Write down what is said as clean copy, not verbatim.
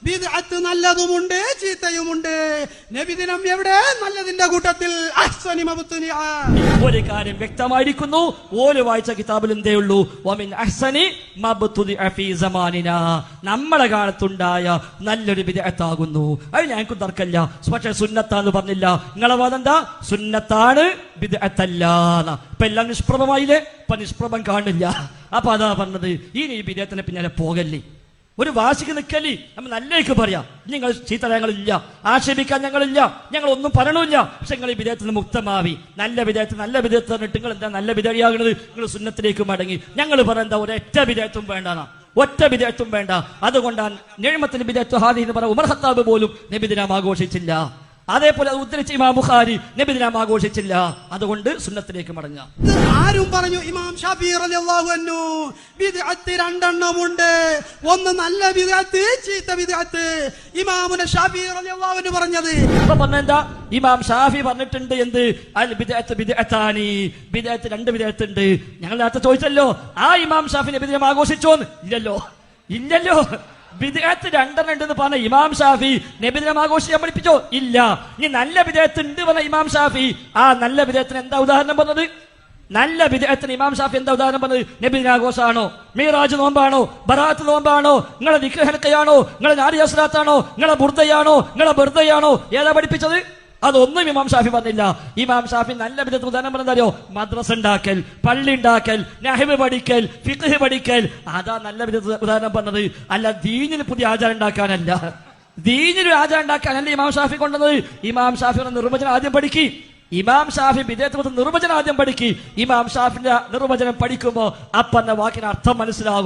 ബിദ്അത്ത് നല്ലതുമുണ്ട് ചീത്തയുമുണ്ട്. നബിദിനം എവിടെ? നല്ലതിന്റെ കൂട്ടത്തിൽ. അഹ്സനി മബ്തുനിഅ. ഒരു കാര്യം വ്യക്തമായിരിക്കുന്നു, ഓല് വായിച്ച കിതാബിൽ എന്തേ ഉള്ളൂ, വമിൻ അഹ്സനി മബ്തുദിഅ ഫീ സമാനിനാ, നമ്മളെ കാലത്തുണ്ടായ നല്ലൊരു ബിദ്അത്താകുന്നു. അത് ഞങ്ങൾക്ക് തർക്കമില്ല. പക്ഷെ സുന്നത്താന്ന് പറഞ്ഞില്ല. നിങ്ങളെ വാദം എന്താ? സുന്നത്താണ്, ബിദ്അത്തല്ല. ഇപ്പൊ എല്ലാം നിഷ്പ്രഭമായില്ലേ? ഇപ്പൊ നിഷ്പ്രഭം കാണില്ല. അപ്പൊ അതാ പറഞ്ഞത്, ഇനി ഈ ബിദ്അത്തിന്റെ പിന്നാലെ പോകല്ലേ, ഒരു വാശിക്ക് നിൽക്കല്ലേ. നമ്മൾ നല്ലേക്ക് പറയാം, നിങ്ങൾ ചീത്ത ഞങ്ങളില്ല, ആക്ഷേപിക്കാൻ ഞങ്ങളില്ല, ഞങ്ങൾ ഒന്നും പറയണില്ല. പക്ഷെ നിങ്ങൾ ഈ വിധേയത്തിൽ നിന്ന് മുക്തമാവി, നല്ല വിധേയത്തിൽ നല്ല വിധേയത്തിൽ പറഞ്ഞിട്ട് നിങ്ങൾ എന്താ നല്ല വിധേയാകുന്നത്? നിങ്ങൾ സുന്നത്തിലേക്ക് മടങ്ങി. ഞങ്ങൾ പറയുന്ന ഒരൊറ്റ വിധേയത്വം വേണ്ടാണ്, ഒറ്റ വിധേയത്വം വേണ്ട. അതുകൊണ്ടാണ് നിഅമത്തിന് ബിദ്അത്തു ഹാദി എന്ന് പറഞ്ഞ ഉമർ ഖത്താബ് പോലും നബിദിനം ആഘോഷിച്ചില്ല. അതേപോലെ അത് ഉദ്ധരിച്ച ഇമാം ബുഖാരി നബിദിനം ആഘോഷിച്ചില്ല. അതുകൊണ്ട് സുന്നത്തിലേക്ക് മടങ്ങുക. ആരും പറഞ്ഞു ഇമാം ഷാഫി റളിയല്ലാഹു അൻഹു ബിദ്അത്ത് രണ്ടെണ്ണമുണ്ട്, ഒന്ന് നല്ല ബിദ്അത്ത്, ചീത്ത ബിദ്അത്ത്. ഇമാമുന ഷാഫി റളിയല്ലാഹു അൻഹു പറഞ്ഞത് അപ്പൊ പറഞ്ഞെന്താ? ഇമാം ഷാഫി പറഞ്ഞിട്ടുണ്ട് എന്ത്? അൽ ബിദ്അത്ത് ബിദ്അത്താനി, ബിദ്അത്ത് രണ്ട് ബിദ്അത്ത് ഉണ്ട്. ഞങ്ങൾ നേരത്തെ ചോദിച്ചല്ലോ, ആ ഇമാം ഷാഫി നബിദിനം ആഘോഷിച്ചോന്ന്? ഇല്ലല്ലോ, ഇല്ലല്ലോ. ബിദ്അത്ത് രണ്ടെണ്ണം ഉണ്ടെന്ന് പറഞ്ഞ ഇമാം ഷാഫി നബിദിനം ആഘോഷിക്കാൻ പഠിപ്പിച്ചോ? ഇല്ല. ഇനി നല്ല ബിദ്അത്ത് ഉണ്ട് പറഞ്ഞ ഇമാം ഷാഫി, ആ നല്ല ബിദ്അത്തിന് എന്താ ഉദാഹരണം പറഞ്ഞത്? നല്ല ബിദ്അത്തിന് ഇമാം ഷാഫി എന്താ ഉദാഹരണം പറഞ്ഞത്? നബിദിനാഘോഷമാണോ, മീറാജ് നോമ്പാണോ, ബറാത്ത് നോമ്പാണോ, നിങ്ങളെ ദിക്ർ ഹൽഖയാണോ, നിങ്ങളെ നാരിയ സ്വലാത്താണോ, നിങ്ങളെ ബുർദയാണോ, നിങ്ങളെ ബർദയാണോ? ഏതാ പഠിപ്പിച്ചത്? അതൊന്നും ഇമാം ഷാഫി പറഞ്ഞില്ല. ഇമാം ഷാഫി നല്ല വിധത്തിൽ ഉദാഹരണം പറഞ്ഞോ? മദ്രസ ഉണ്ടാക്കൽ, പള്ളി ഉണ്ടാക്കൽ, നഹ്വ് പഠിക്കൽ, ഫിഖ്ഹ് പഠിക്കൽ, അതാ നല്ല വിധത്തിൽ ഉദാഹരണം പറഞ്ഞത്. അല്ല ദീനിന് പുതിയ ആചാരം ഉണ്ടാക്കാനല്ല, ദീനിനൊരു ആചാരം ഉണ്ടാക്കാനല്ല ഇമാം ഷാഫി കൊണ്ടുവന്നത്. ഇമാം ഷാഫിയുടെ നിർവചനം ആദ്യം പഠിക്കി. ഇമാം ഷാഫി വിദേഹത്തെ നിർവചനം ആദ്യം പഠിക്കി. ഇമാം ഷാഫിന്റെ നിർവചനം പഠിക്കുമ്പോ അപ്പന്ന വാക്കിന് അർത്ഥം മനസ്സിലാകും.